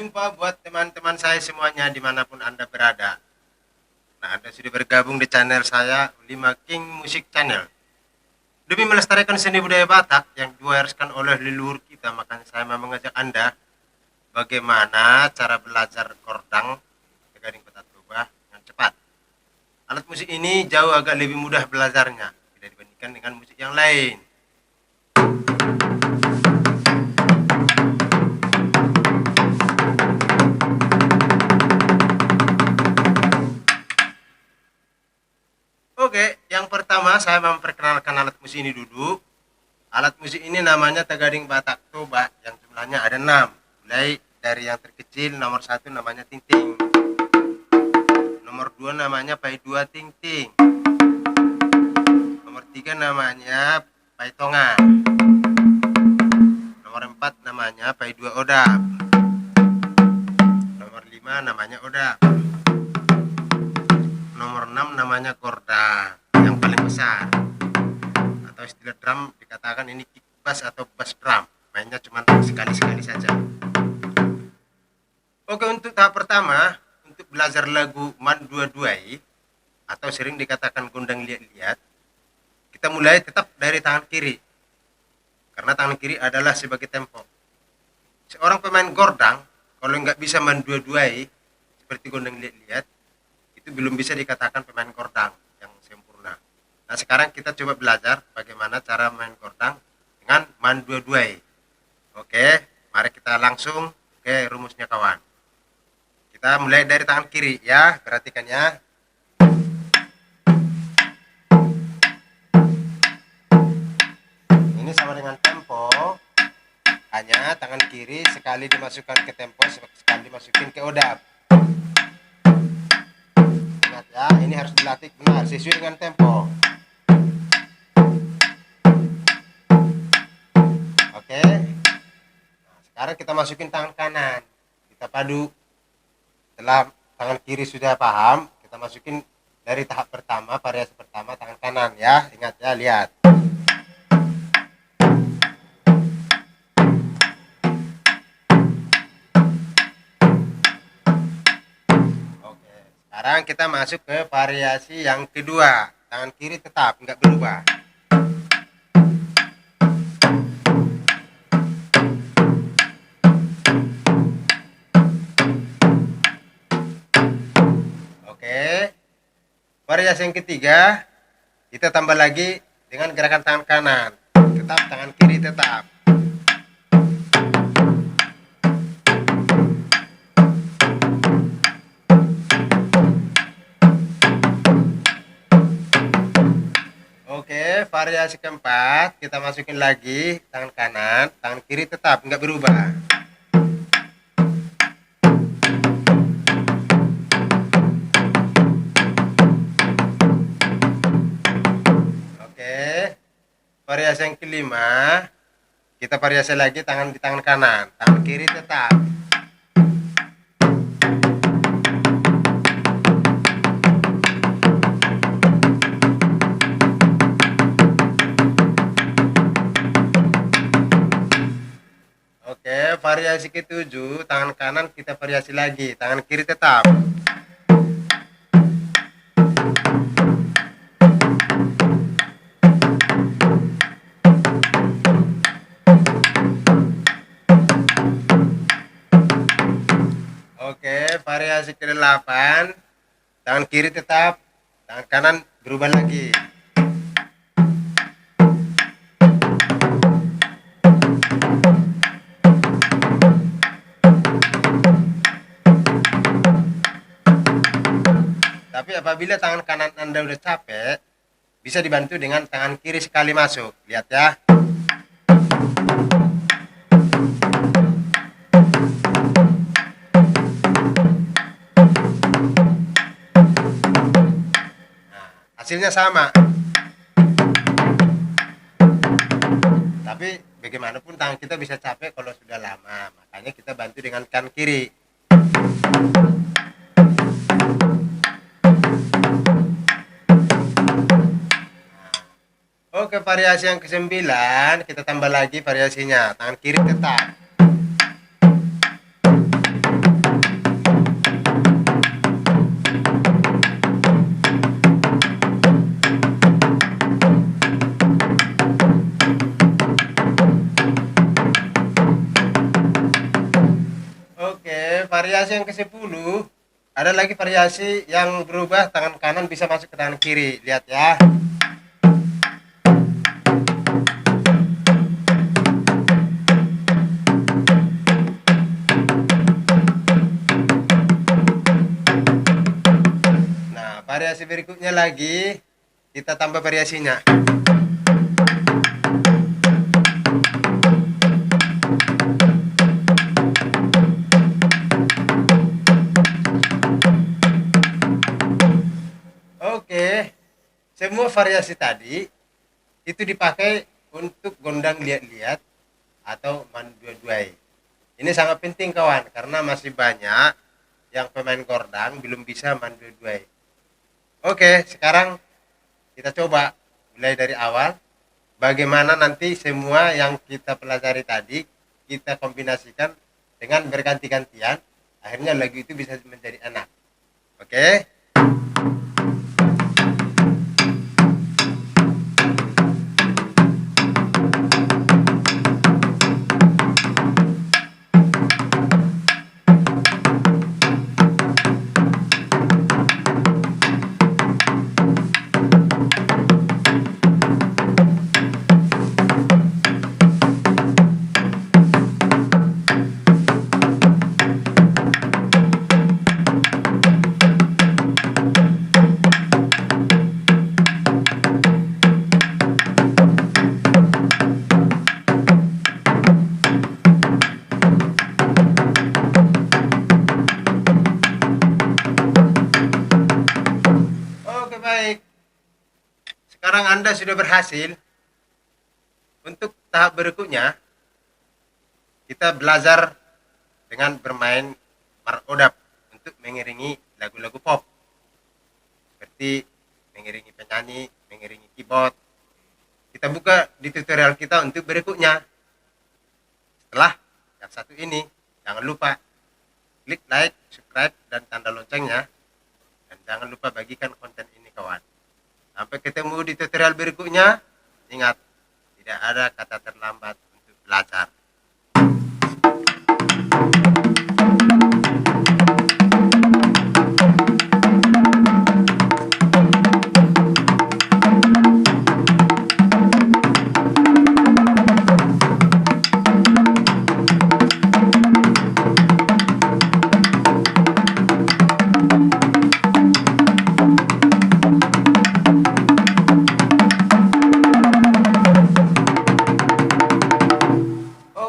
jumpa buat teman-teman saya semuanya dimanapun Anda berada. Nah, Anda sudah bergabung di channel saya, Lima King Music Channel. Demi melestarikan seni budaya Batak yang diwariskan oleh leluhur kita, makanya saya mau mengajak Anda bagaimana cara belajar kordang Tegading Batak Toba dengan cepat. Alat musik ini jauh agak lebih mudah belajarnya bila dibandingkan dengan musik yang lain. Oke, yang pertama saya memperkenalkan alat musik ini dulu. Alat musik ini namanya Tegading Batak Toba yang jumlahnya ada 6. Mulai dari yang terkecil, nomor 1 namanya Ting Ting. Nomor 2 namanya Pai 2 Ting Ting. Nomor 3 namanya Pai Tonga. Nomor 4 namanya Pai 2 Odap. Nomor 5 namanya Odap. Nomor 6 namanya korda yang paling besar, atau istilah drum dikatakan ini kick bass atau bass drum, mainnya cuma sekali-sekali saja. Oke, untuk tahap pertama untuk belajar lagu Man Dua Duai atau sering dikatakan gondang liat-liat, kita mulai tetap dari tangan kiri karena tangan kiri adalah sebagai tempo. Seorang pemain gordang kalau nggak bisa Man Dua Duai seperti gondang liat-liat, itu belum bisa dikatakan pemain kordang yang sempurna. Nah, sekarang kita coba belajar bagaimana cara main kordang dengan Man Dua Duai. Oke, mari kita langsung ke rumusnya kawan. Kita mulai dari tangan kiri ya, perhatikan ya. Ini sama dengan tempo, hanya tangan kiri sekali dimasukkan ke tempo, sekali dimasukin ke odap. Ya, ini harus dilatih benar sesuai dengan tempo. Oke. Nah, sekarang kita masukin tangan kanan. Kita padu. Setelah tangan kiri sudah paham, kita masukin dari tahap pertama, variasi pertama tangan kanan ya. Ingat ya, lihat. Sekarang kita masuk ke variasi yang kedua. Tangan kiri tetap nggak berubah. Oke. Variasi yang ketiga, kita tambah lagi dengan gerakan tangan kanan. Tetap tangan kiri tetap. Oke, variasi keempat kita masukin lagi tangan kanan, tangan kiri tetap nggak berubah. Oke, variasi yang kelima kita variasi lagi tangan di tangan kanan, tangan kiri tetap. Oke, variasi ketujuh, tangan kanan kita variasi lagi, tangan kiri tetap. Oke, variasi ke-8, tangan kiri tetap, tangan kanan berubah lagi. Tapi apabila tangan kanan Anda udah capek, bisa dibantu dengan tangan kiri sekali masuk. Lihat ya. Nah, hasilnya sama. Tapi bagaimanapun tangan kita bisa capek kalau sudah lama. Makanya kita bantu dengan tangan kiri. Oke, variasi yang ke-9 kita tambah lagi variasinya, tangan kiri tetap. variasi yang ke-10, ada lagi variasi yang berubah, tangan kanan bisa masuk ke tangan kiri. Lihat ya. Nah, variasi berikutnya lagi, kita tambah variasinya. Oke, semua variasi tadi itu dipakai untuk gondang lihat-lihat atau man dua-duai. Ini sangat penting kawan, karena masih banyak yang pemain kordang belum bisa man dua-duai. Oke, sekarang kita coba mulai dari awal. Bagaimana nanti semua yang kita pelajari tadi kita kombinasikan dengan berganti-gantian, akhirnya lagu itu bisa menjadi enak. Oke. Oke, baik. Sekarang Anda sudah berhasil. Untuk tahap berikutnya, kita belajar dengan bermain marodap untuk mengiringi lagu-lagu pop. Seperti mengiringi penyanyi, mengiringi keyboard. Kita buka di tutorial kita untuk berikutnya. Setelah yang satu ini, jangan lupa klik like, subscribe, dan tanda loncengnya. Dan jangan lupa bagikan konten ini kawan. Sampai ketemu di tutorial berikutnya. Ingat, tidak ada kata terlambat untuk belajar.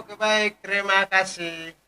Oke, baik, terima kasih.